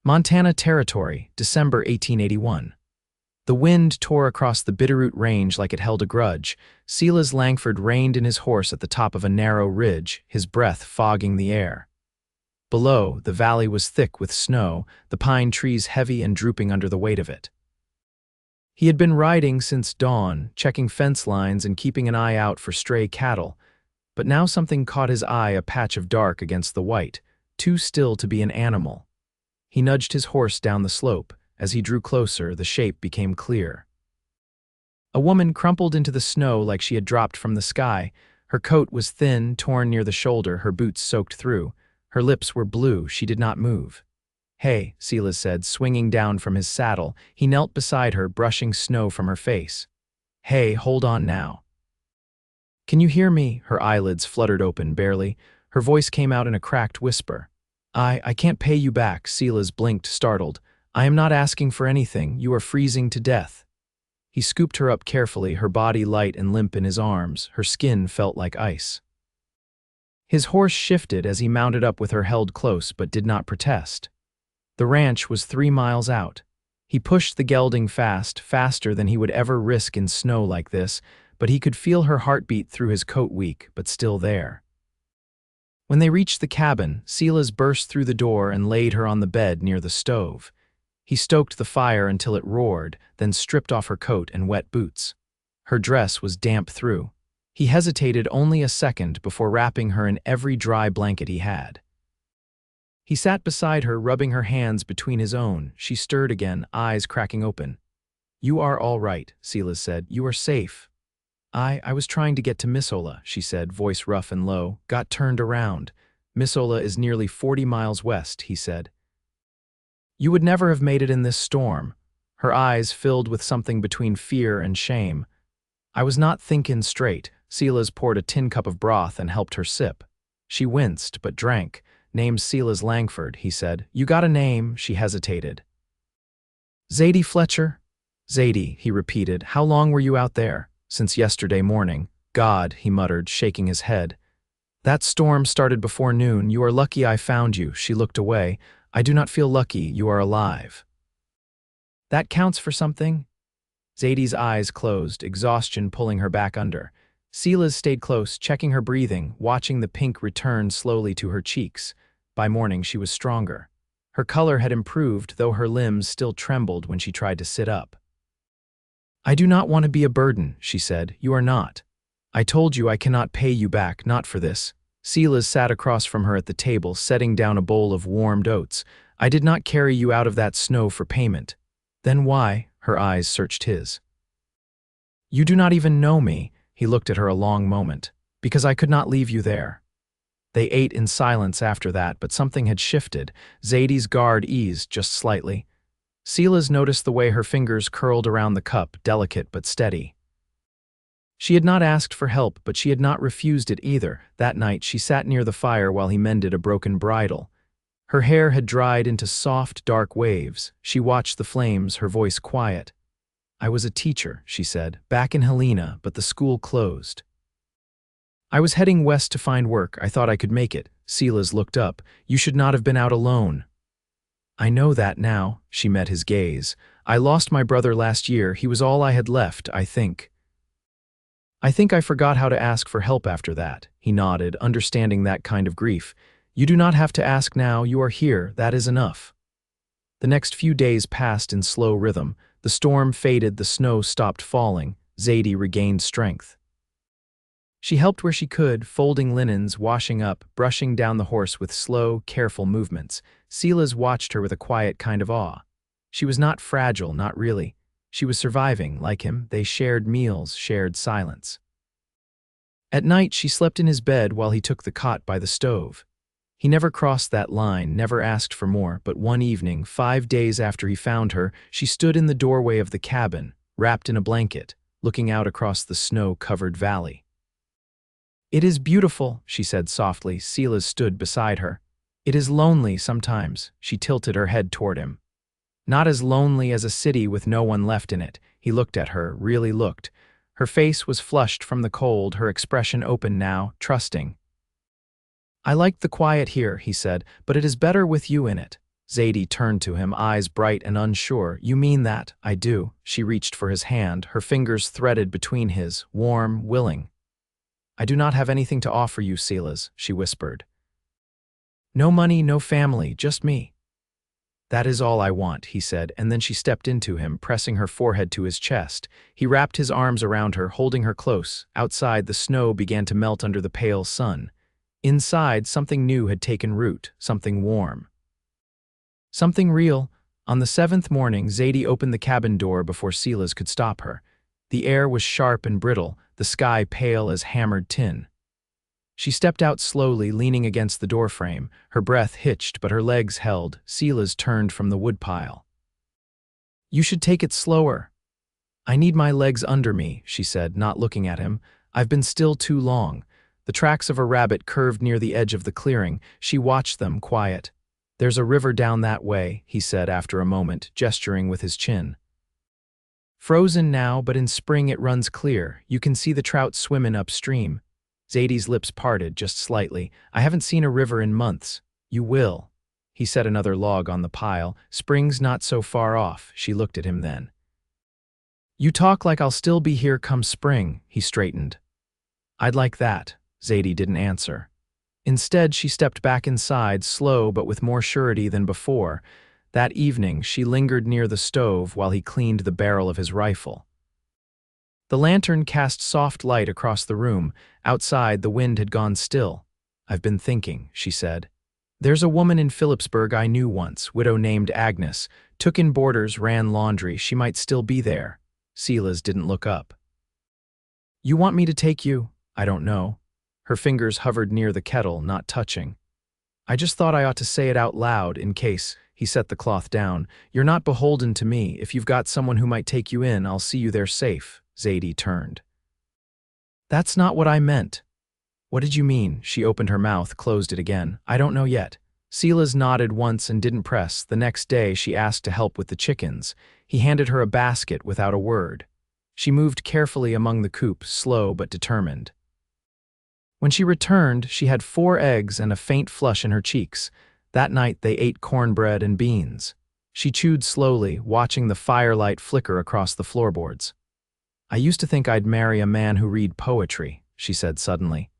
Montana Territory, December 1881. The wind tore across the Bitterroot Range like it held a grudge. Silas Langford reined in his horse at the top of a narrow ridge, his breath fogging the air. Below, the valley was thick with snow, the pine trees heavy and drooping under the weight of it. He had been riding since dawn, checking fence lines and keeping an eye out for stray cattle, but now something caught his eye, a patch of dark against the white, too still to be an animal. He nudged his horse down the slope. As he drew closer, the shape became clear. A woman crumpled into the snow like she had dropped from the sky. Her coat was thin, torn near the shoulder, her boots soaked through. Her lips were blue, she did not move. "Hey," Silas said, swinging down from his saddle. He knelt beside her, brushing snow from her face. "Hey, hold on now." "Can you hear me?" Her eyelids fluttered open, barely. Her voice came out in a cracked whisper. I can't pay you back," Silas blinked, startled. "I am not asking for anything. You are freezing to death." He scooped her up carefully, her body light and limp in his arms. Her skin felt like ice. His horse shifted as he mounted up with her held close, but did not protest. The ranch was 3 miles out. He pushed the gelding fast, faster than he would ever risk in snow like this, but he could feel her heartbeat through his coat, weak, but still there. When they reached the cabin, Silas burst through the door and laid her on the bed near the stove. He stoked the fire until it roared, then stripped off her coat and wet boots. Her dress was damp through. He hesitated only a second before wrapping her in every dry blanket he had. He sat beside her, rubbing her hands between his own. She stirred again, eyes cracking open. "You are all right," Silas said. "You are safe." I was trying to get to Missoula," she said, voice rough and low. "Got turned around. Missoula is nearly 40 miles west," he said. "You would never have made it in this storm." Her eyes filled with something between fear and shame. "I was not thinking straight." Silas poured a tin cup of broth and helped her sip. She winced, but drank. "Name's Silas Langford," he said. "You got a name?" She hesitated. "Zadie Fletcher?" "Zadie," he repeated. "How long were you out there?" "Since yesterday morning." "God," he muttered, shaking his head. "That storm started before noon. You are lucky I found you." She looked away. "I do not feel lucky you are alive." "That counts for something?" Zadie's eyes closed, exhaustion pulling her back under. Silas stayed close, checking her breathing, watching the pink return slowly to her cheeks. By morning she was stronger. Her color had improved, though her limbs still trembled when she tried to sit up. "I do not want to be a burden," she said. "You are not. I told you I cannot pay you back, not for this." Silas sat across from her at the table, setting down a bowl of warmed oats. "I did not carry you out of that snow for payment." "Then why?" Her eyes searched his. "You do not even know me." He looked at her a long moment. "Because I could not leave you there." They ate in silence after that, but something had shifted. Zadie's guard eased just slightly. Silas noticed the way her fingers curled around the cup, delicate but steady. She had not asked for help, but she had not refused it either. That night she sat near the fire while he mended a broken bridle. Her hair had dried into soft, dark waves. She watched the flames, her voice quiet. "I was a teacher," she said, "back in Helena, but the school closed. I was heading west to find work. I thought I could make it." Silas looked up. "You should not have been out alone." "I know that now." She met his gaze. "I lost my brother last year. He was all I had left, I think. I think I forgot how to ask for help after that." He nodded, understanding that kind of grief. "You do not have to ask now. You are here. That is enough." The next few days passed in slow rhythm. The storm faded, the snow stopped falling. Zadie regained strength. She helped where she could, folding linens, washing up, brushing down the horse with slow, careful movements. Silas watched her with a quiet kind of awe. She was not fragile, not really. She was surviving, like him. They shared meals, shared silence. At night, she slept in his bed while he took the cot by the stove. He never crossed that line, never asked for more, but one evening, 5 days after he found her, she stood in the doorway of the cabin, wrapped in a blanket, looking out across the snow-covered valley. "It is beautiful," she said softly. Silas stood beside her. "It is lonely sometimes." She tilted her head toward him. "Not as lonely as a city with no one left in it." He looked at her, really looked. Her face was flushed from the cold, her expression open now, trusting. "I liked the quiet here," he said, "but it is better with you in it." Zadie turned to him, eyes bright and unsure. You mean that? I do. She reached for his hand, her fingers threaded between his, warm, willing. I do not have anything to offer you, Silas, she whispered. No money, no family, just me. That is all I want, he said, and then she stepped into him, pressing her forehead to his chest. He wrapped his arms around her, holding her close. Outside, the snow began to melt under the pale sun. Inside, something new had taken root, something warm. Something real. On the 7th morning, Zadie opened the cabin door before Silas could stop her. The air was sharp and brittle, the sky pale as hammered tin. She stepped out slowly, leaning against the doorframe. Her breath hitched, but her legs held. Silas turned from the woodpile. You should take it slower. I need my legs under me, she said, not looking at him. I've been still too long. The tracks of a rabbit curved near the edge of the clearing. She watched them, quiet. There's a river down that way, he said after a moment, gesturing with his chin. Frozen now, but in spring it runs clear. You can see the trout swimming upstream. Zadie's lips parted just slightly. I haven't seen a river in months. You will. He set another log on the pile. Spring's not so far off. She looked at him then. You talk like I'll still be here come spring, he straightened. I'd like that. Zadie didn't answer. Instead, she stepped back inside, slow but with more surety than before. That evening, she lingered near the stove while he cleaned the barrel of his rifle. The lantern cast soft light across the room. Outside, the wind had gone still. I've been thinking, she said. There's a woman in Phillipsburg I knew once, widow named Agnes. Took in boarders, ran laundry. She might still be there. Silas didn't look up. You want me to take you? I don't know. Her fingers hovered near the kettle, not touching. I just thought I ought to say it out loud in case. He set the cloth down. You're not beholden to me. If you've got someone who might take you in, I'll see you there safe. Zadie turned. That's not what I meant. What did you mean? She opened her mouth, closed it again. I don't know yet. Silas nodded once and didn't press. The next day, she asked to help with the chickens. He handed her a basket without a word. She moved carefully among the coops, slow but determined. When she returned, she had 4 eggs and a faint flush in her cheeks. That night, they ate cornbread and beans. She chewed slowly, watching the firelight flicker across the floorboards. I used to think I'd marry a man who read poetry, she said suddenly.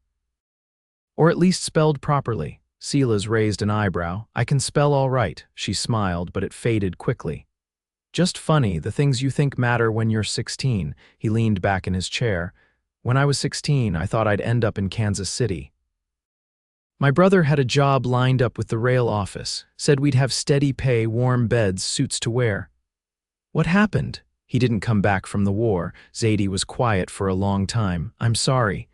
Or at least spelled properly. Silas raised an eyebrow. I can spell all right, she smiled, but it faded quickly. Just funny, the things you think matter when you're 16. He leaned back in his chair. When I was 16, I thought I'd end up in Kansas City. My brother had a job lined up with the rail office, said we'd have steady pay, warm beds, suits to wear. What happened? He didn't come back from the war. Zadie was quiet for a long time. I'm sorry.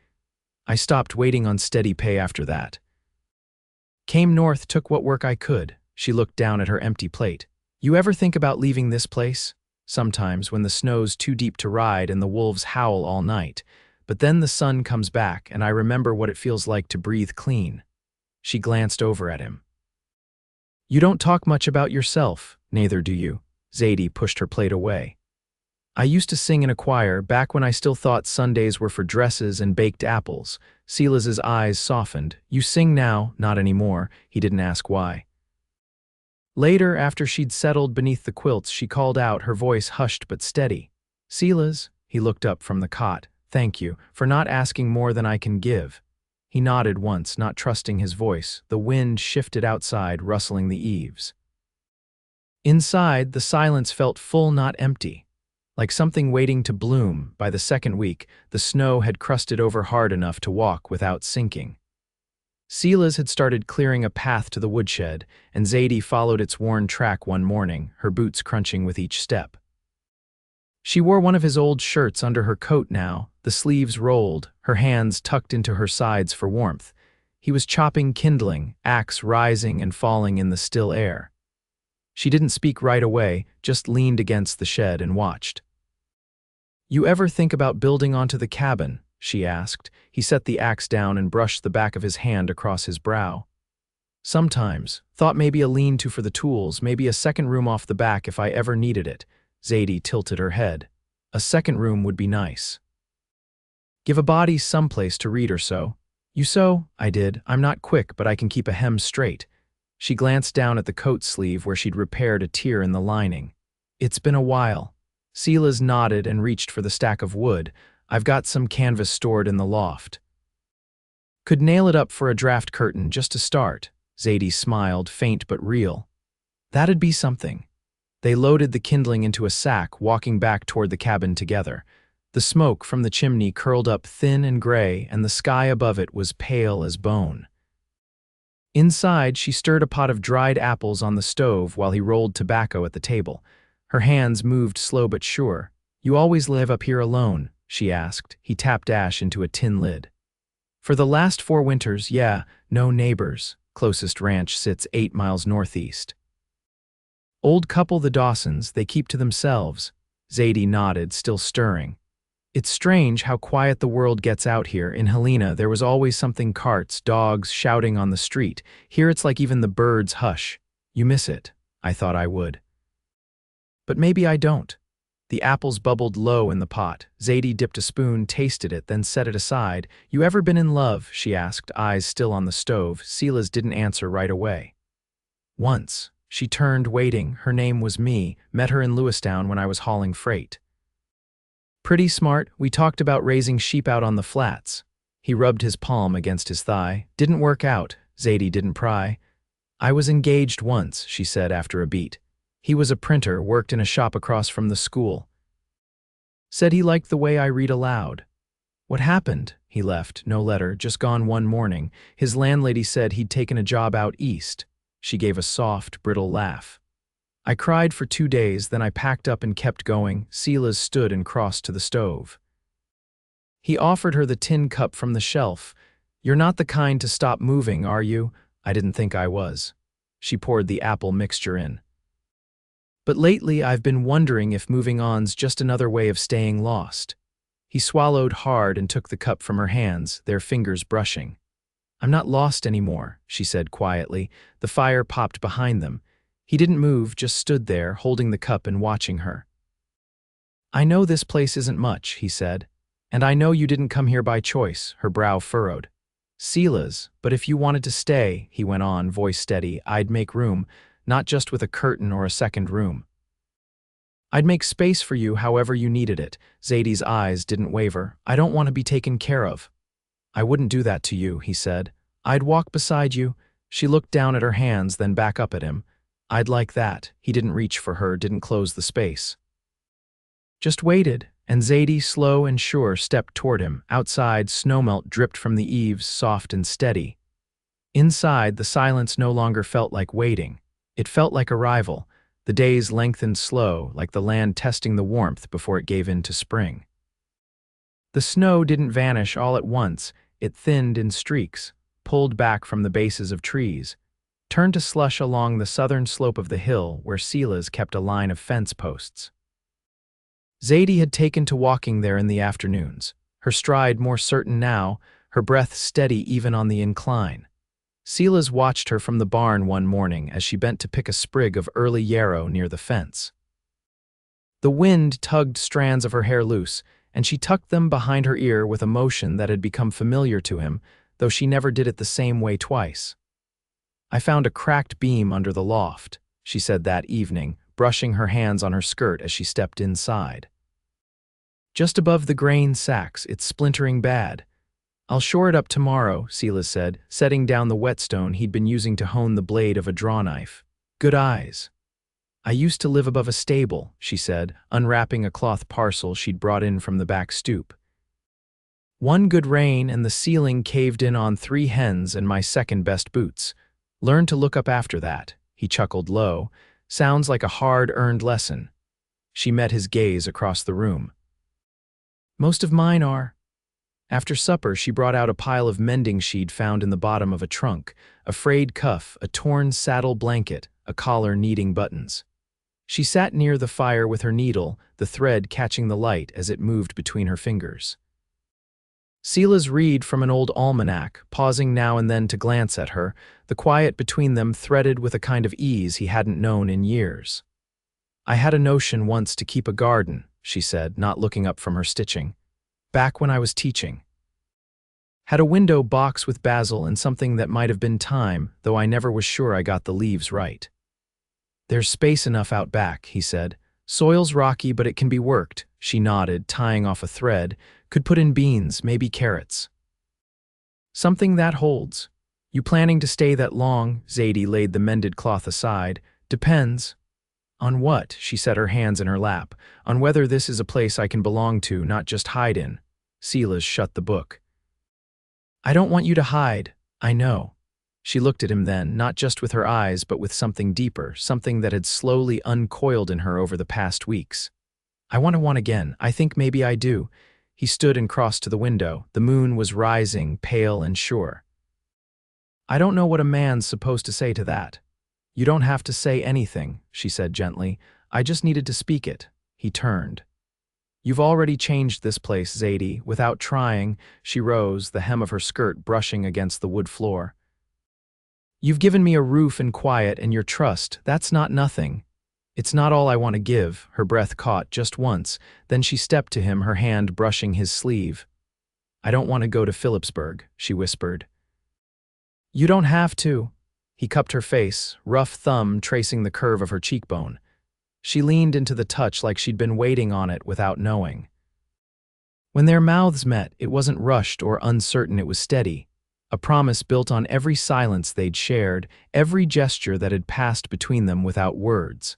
I stopped waiting on steady pay after that. Came north, took what work I could. She looked down at her empty plate. You ever think about leaving this place? Sometimes, when the snow's too deep to ride and the wolves howl all night. But then the sun comes back, and I remember what it feels like to breathe clean. She glanced over at him. You don't talk much about yourself, neither do you. Zadie pushed her plate away. I used to sing in a choir back when I still thought Sundays were for dresses and baked apples. Silas's eyes softened. You sing now, not anymore. He didn't ask why. Later, after she'd settled beneath the quilts, she called out, her voice hushed but steady. Silas, he looked up from the cot. Thank you for not asking more than I can give. He nodded once, not trusting his voice. The wind shifted outside, rustling the eaves. Inside, the silence felt full, not empty. Like something waiting to bloom. By the 2nd week, the snow had crusted over hard enough to walk without sinking. Silas had started clearing a path to the woodshed, and Zadie followed its worn track one morning, her boots crunching with each step. She wore one of his old shirts under her coat now, the sleeves rolled, her hands tucked into her sides for warmth. He was chopping kindling, axe rising and falling in the still air. She didn't speak right away, just leaned against the shed and watched. You ever think about building onto the cabin? She asked. He set the axe down and brushed the back of his hand across his brow. Sometimes. Thought maybe a lean-to for the tools, maybe a second room off the back if I ever needed it. Zadie tilted her head. A second room would be nice. Give a body someplace to read or sew. You sew? I did. I'm not quick, but I can keep a hem straight. She glanced down at the coat sleeve where she'd repaired a tear in the lining. "It's been a while." Silas nodded and reached for the stack of wood. "I've got some canvas stored in the loft. Could nail it up for a draft curtain just to start." Zadie smiled, faint but real. "That'd be something." They loaded the kindling into a sack, walking back toward the cabin together. The smoke from the chimney curled up thin and gray, and the sky above it was pale as bone. Inside, she stirred a pot of dried apples on the stove while he rolled tobacco at the table. Her hands moved slow but sure. "You always live up here alone?" she asked. He tapped ash into a tin lid. "For the last 4 winters, yeah, no neighbors. Closest ranch sits 8 miles northeast. Old couple the Dawsons, they keep to themselves." Zadie nodded, still stirring. "It's strange how quiet the world gets out here. In Helena, there was always something, carts, dogs, shouting on the street. Here it's like even the birds hush. You miss it. I thought I would. But maybe I don't." The apples bubbled low in the pot. Zadie dipped a spoon, tasted it, then set it aside. "You ever been in love?" she asked, eyes still on the stove. Silas didn't answer right away. "Once." She turned, waiting. "Her name was Me. Met her in Lewistown when I was hauling freight. Pretty smart. We talked about raising sheep out on the flats." He rubbed his palm against his thigh. "Didn't work out." Zadie didn't pry. "I was engaged once," she said after a beat. "He was a printer, worked in a shop across from the school. Said he liked the way I read aloud." "What happened?" "He left. No letter. Just gone one morning. His landlady said he'd taken a job out east." She gave a soft, brittle laugh. "I cried for 2 days, then I packed up and kept going." Silas stood and crossed to the stove. He offered her the tin cup from the shelf. "You're not the kind to stop moving, are you?" "I didn't think I was." She poured the apple mixture in. "But lately I've been wondering if moving on's just another way of staying lost." He swallowed hard and took the cup from her hands, their fingers brushing. "I'm not lost anymore," she said quietly. The fire popped behind them. He didn't move, just stood there, holding the cup and watching her. "I know this place isn't much," he said. "And I know you didn't come here by choice." Her brow furrowed. "Silas, but if you wanted to stay," he went on, voice steady, "I'd make room, not just with a curtain or a second room. I'd make space for you however you needed it." Zadie's eyes didn't waver. "I don't want to be taken care of." "I wouldn't do that to you," he said. "I'd walk beside you." She looked down at her hands, then back up at him. "I'd like that." He didn't reach for her, didn't close the space. Just waited, and Zadie, slow and sure, stepped toward him. Outside, snowmelt dripped from the eaves, soft and steady. Inside, the silence no longer felt like waiting. It felt like arrival. The days lengthened slow, like the land testing the warmth before it gave in to spring. The snow didn't vanish all at once. It thinned in streaks, pulled back from the bases of trees, turned to slush along the southern slope of the hill where Silas kept a line of fence posts. Zadie had taken to walking there in the afternoons, her stride more certain now, her breath steady even on the incline. Silas watched her from the barn one morning as she bent to pick a sprig of early yarrow near the fence. The wind tugged strands of her hair loose, and she tucked them behind her ear with a motion that had become familiar to him, though she never did it the same way twice. "I found a cracked beam under the loft," she said that evening, brushing her hands on her skirt as she stepped inside. "Just above the grain sacks. It's splintering bad." "I'll shore it up tomorrow," Silas said, setting down the whetstone he'd been using to hone the blade of a draw knife. "Good eyes." "I used to live above a stable," she said, unwrapping a cloth parcel she'd brought in from the back stoop. "One good rain and the ceiling caved in on 3 hens and my second-best boots. Learned to look up after that." He chuckled low. "Sounds like a hard-earned lesson." She met his gaze across the room. "Most of mine are." After supper, she brought out a pile of mending she'd found in the bottom of a trunk, a frayed cuff, a torn saddle blanket, a collar needing buttons. She sat near the fire with her needle, the thread catching the light as it moved between her fingers. Silas read from an old almanac, pausing now and then to glance at her, the quiet between them threaded with a kind of ease he hadn't known in years. "I had a notion once to keep a garden," she said, not looking up from her stitching. "Back when I was teaching." Had a window box with basil and something that might have been thyme, though I never was sure I got the leaves right. There's space enough out back, he said. Soil's rocky, but it can be worked. She nodded, tying off a thread. Could put in beans, maybe carrots. Something that holds. You planning to stay that long? Zadie laid the mended cloth aside. Depends. On what? She set her hands in her lap. On whether this is a place I can belong to, not just hide in. Silas shut the book. I don't want you to hide. I know. She looked at him then, not just with her eyes, but with something deeper, something that had slowly uncoiled in her over the past weeks. I want to again. I think maybe I do. He stood and crossed to the window. The moon was rising, pale and sure. I don't know what a man's supposed to say to that. You don't have to say anything, she said gently. I just needed to speak it. He turned. You've already changed this place, Zadie. Without trying, she rose, the hem of her skirt brushing against the wood floor. You've given me a roof and quiet and your trust. That's not nothing. It's not all I want to give. Her breath caught just once. Then she stepped to him, her hand brushing his sleeve. I don't want to go to Phillipsburg, she whispered. You don't have to. He cupped her face, rough thumb tracing the curve of her cheekbone. She leaned into the touch like she'd been waiting on it without knowing. When their mouths met, it wasn't rushed or uncertain, it was steady. A promise built on every silence they'd shared, every gesture that had passed between them without words.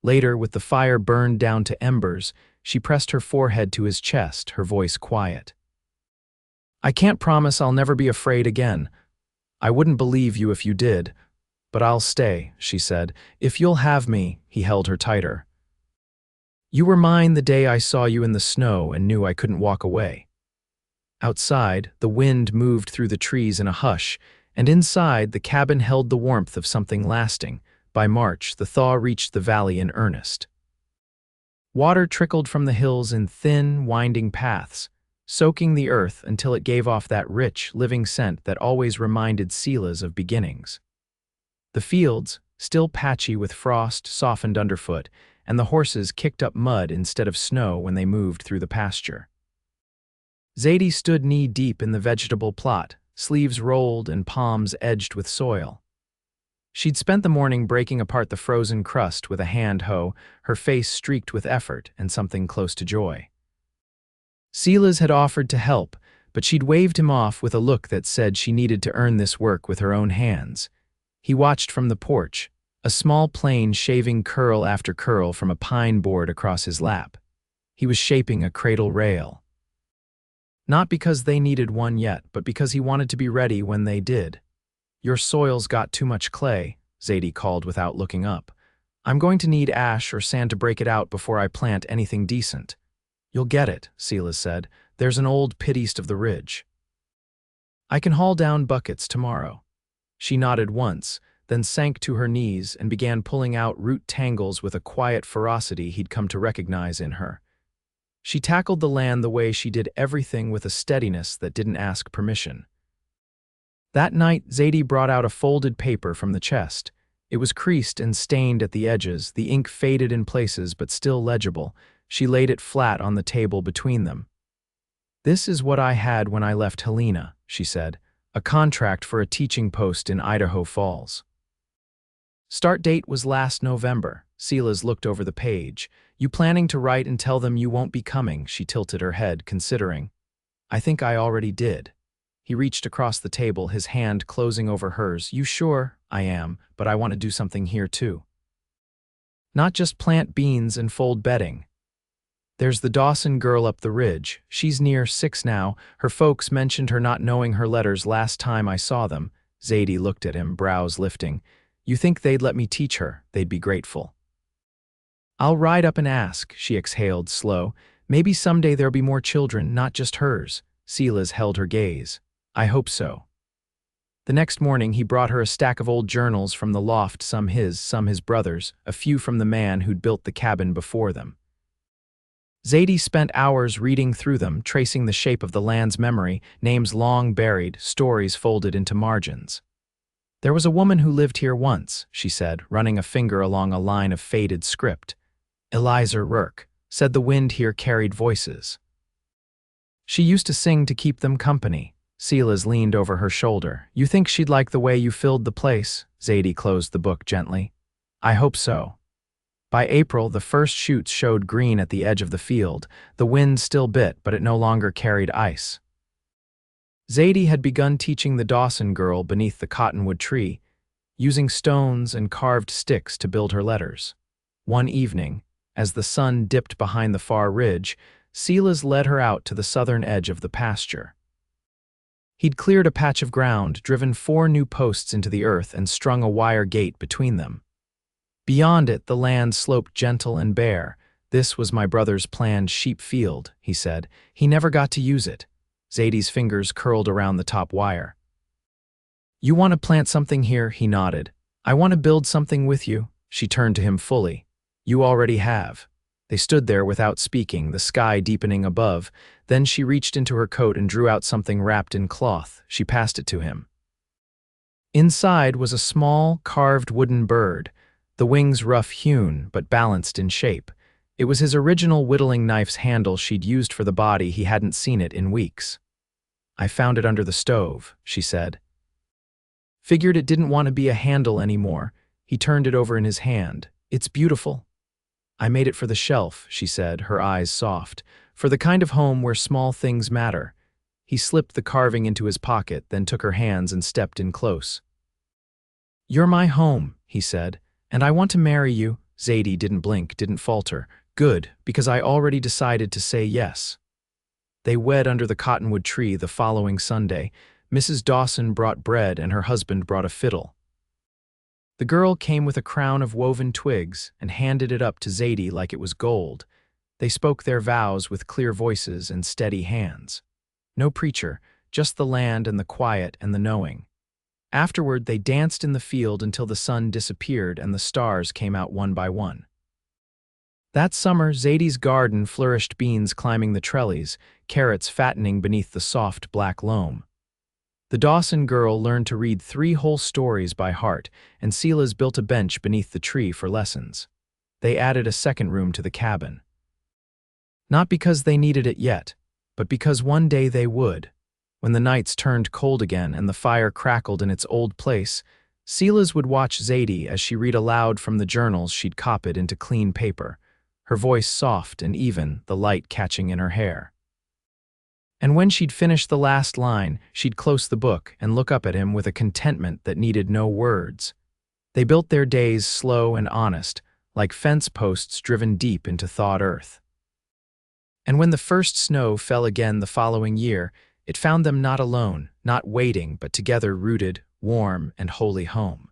Later, with the fire burned down to embers, she pressed her forehead to his chest, her voice quiet. I can't promise I'll never be afraid again. I wouldn't believe you if you did. But I'll stay, she said. If you'll have me, he held her tighter. You were mine the day I saw you in the snow and knew I couldn't walk away. Outside, the wind moved through the trees in a hush, and inside, the cabin held the warmth of something lasting. By March, the thaw reached the valley in earnest. Water trickled from the hills in thin, winding paths, soaking the earth until it gave off that rich, living scent that always reminded Silas of beginnings. The fields, still patchy with frost, softened underfoot, and the horses kicked up mud instead of snow when they moved through the pasture. Zadie stood knee-deep in the vegetable plot, sleeves rolled and palms edged with soil. She'd spent the morning breaking apart the frozen crust with a hand hoe, her face streaked with effort and something close to joy. Silas had offered to help, but she'd waved him off with a look that said she needed to earn this work with her own hands. He watched from the porch, a small plane shaving curl after curl from a pine board across his lap. He was shaping a cradle rail. Not because they needed one yet, but because he wanted to be ready when they did. Your soil's got too much clay, Zadie called without looking up. I'm going to need ash or sand to break it out before I plant anything decent. You'll get it, Silas said. There's an old pit east of the ridge. I can haul down buckets tomorrow. She nodded once, then sank to her knees and began pulling out root tangles with a quiet ferocity he'd come to recognize in her. She tackled the land the way she did everything with a steadiness that didn't ask permission. That night, Zadie brought out a folded paper from the chest. It was creased and stained at the edges, the ink faded in places but still legible. She laid it flat on the table between them. This is what I had when I left Helena, she said. A contract for a teaching post in Idaho Falls. Start date was last November. Silas looked over the page. You planning to write and tell them you won't be coming? She tilted her head, considering. I think I already did. He reached across the table, his hand closing over hers. You sure? I am, but I want to do something here too. Not just plant beans and fold bedding. There's the Dawson girl up the ridge. She's near 6 now. Her folks mentioned her not knowing her letters last time I saw them. Zadie looked at him, brows lifting. You think they'd let me teach her? They'd be grateful. I'll ride up and ask, she exhaled, slow. Maybe someday there'll be more children, not just hers. Silas held her gaze. I hope so. The next morning he brought her a stack of old journals from the loft, some his brother's, a few from the man who'd built the cabin before them. Zadie spent hours reading through them, tracing the shape of the land's memory, names long buried, stories folded into margins. There was a woman who lived here once, she said, running a finger along a line of faded script. Eliza Rourke said the wind here carried voices. She used to sing to keep them company. Silas leaned over her shoulder. You think she'd like the way you filled the place? Zadie closed the book gently. I hope so. By April, the first shoots showed green at the edge of the field. The wind still bit, but it no longer carried ice. Zadie had begun teaching the Dawson girl beneath the cottonwood tree, using stones and carved sticks to build her letters. One evening, as the sun dipped behind the far ridge, Silas led her out to the southern edge of the pasture. He'd cleared a patch of ground, driven 4 new posts into the earth, and strung a wire gate between them. Beyond it, the land sloped gentle and bare. This was my brother's planned sheep field, he said. He never got to use it. Zadie's fingers curled around the top wire. You want to plant something here? He nodded. I want to build something with you. She turned to him fully. You already have. They stood there without speaking, the sky deepening above. Then she reached into her coat and drew out something wrapped in cloth. She passed it to him. Inside was a small, carved wooden bird, the wings rough-hewn but balanced in shape. It was his original whittling knife's handle she'd used for the body. He hadn't seen it in weeks. I found it under the stove, she said. Figured it didn't want to be a handle anymore. He turned it over in his hand. It's beautiful. I made it for the shelf, she said, her eyes soft, for the kind of home where small things matter. He slipped the carving into his pocket, then took her hands and stepped in close. You're my home, he said, and I want to marry you. Zadie didn't blink, didn't falter. Good, because I already decided to say yes. They wed under the cottonwood tree the following Sunday. Mrs. Dawson brought bread and her husband brought a fiddle. The girl came with a crown of woven twigs and handed it up to Zadie like it was gold. They spoke their vows with clear voices and steady hands. No preacher, just the land and the quiet and the knowing. Afterward, they danced in the field until the sun disappeared and the stars came out one by one. That summer, Zadie's garden flourished, beans climbing the trellis, carrots fattening beneath the soft black loam. The Dawson girl learned to read 3 whole stories by heart, and Silas built a bench beneath the tree for lessons. They added a second room to the cabin. Not because they needed it yet, but because one day they would. When the nights turned cold again and the fire crackled in its old place, Silas would watch Zadie as she read aloud from the journals she'd copied into clean paper, her voice soft and even, the light catching in her hair. And when she'd finished the last line, she'd close the book and look up at him with a contentment that needed no words. They built their days slow and honest, like fence posts driven deep into thawed earth. And when the first snow fell again the following year, it found them not alone, not waiting, but together, rooted, warm, and wholly home.